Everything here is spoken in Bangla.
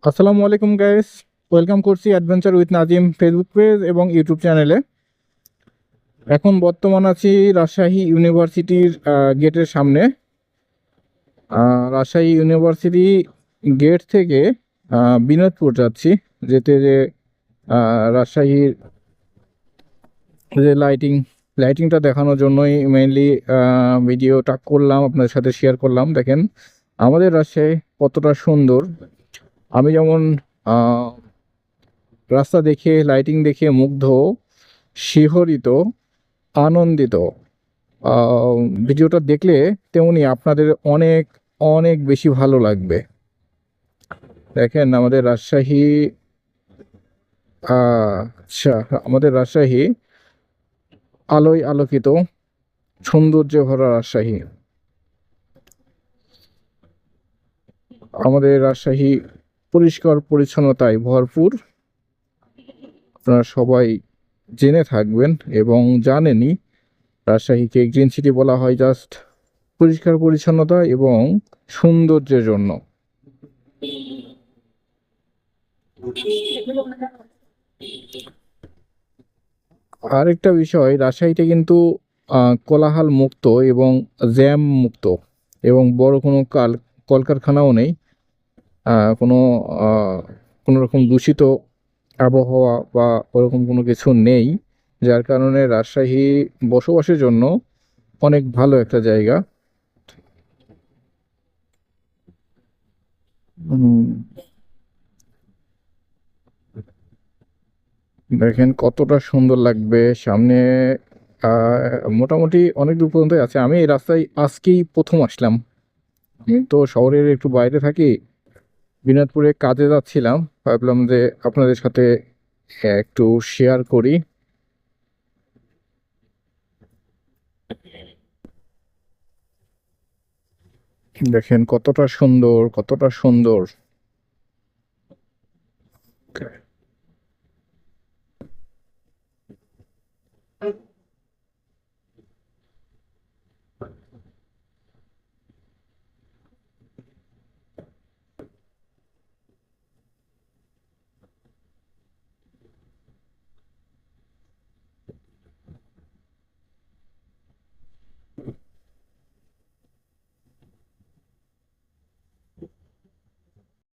আসসালামু আলাইকুম গাইস, ওয়েলকাম করছি adventure with Nazim Facebook page এবং ইউটিউব চ্যানেলে। এখন বর্তমান আছি রাজশাহী ইউনিভার্সিটির গেটের সামনে। রাজশাহী ইউনিভার্সিটি গেট থেকে বিনোদপুর যাচ্ছি। যেতে যে রাজশাহীর যে লাইটিংটা দেখানোর জন্যই মেইনলি ভিডিওটা করলাম, আপনাদের সাথে শেয়ার করলাম। দেখেন আমাদের রাজশাহী কতটা সুন্দর। আমি যেমন রাস্তা দেখে, লাইটিং দেখে মুগ্ধ, শিহরিত, আনন্দিত। আহ, ভিডিওটা দেখলে তেমনি আপনাদের অনেক অনেক বেশি ভালো লাগবে। দেখেন আমাদের রাজশাহী, আচ্ছা, আমাদের রাজশাহী আলোয় আলোকিত, সৌন্দর্যে ভরা রাজশাহী। আমাদের রাজশাহী পরিষ্কার পরিচ্ছন্নতায় ভরপুর। আপনারা সবাই জেনে থাকবেন এবং জানেনই, রাজশাহীকে গ্রিন সিটি বলা হয় জাস্ট পরিষ্কার পরিচ্ছন্নতা এবং সৌন্দর্যের জন্য। আরেকটা বিষয়, রাজশাহীতে কিন্তু কোলাহল মুক্ত এবং জ্যাম মুক্ত, এবং বড় কোনো কলকারখানাও নেই। কোনো কোনো রকম দূষিত আবহাওয়া বা ওরকম কোনো কিছু নেই, যার কারণে রাজশাহী বসবাসের জন্য অনেক ভালো একটা জায়গা। উম, দেখেন কতটা সুন্দর লাগবে সামনে। মোটামুটি অনেক দূর পর্যন্ত আছে। আমি এই রাস্তায় আজকেই প্রথম আসলাম। তো শহরের একটু বাইরে থাকি, বিনোদপুরে কাজে যাচ্ছিলাম, ভাবলাম যে আপনাদের সাথে একটু শেয়ার করি। দেখেন কতটা সুন্দর, কতটা সুন্দর।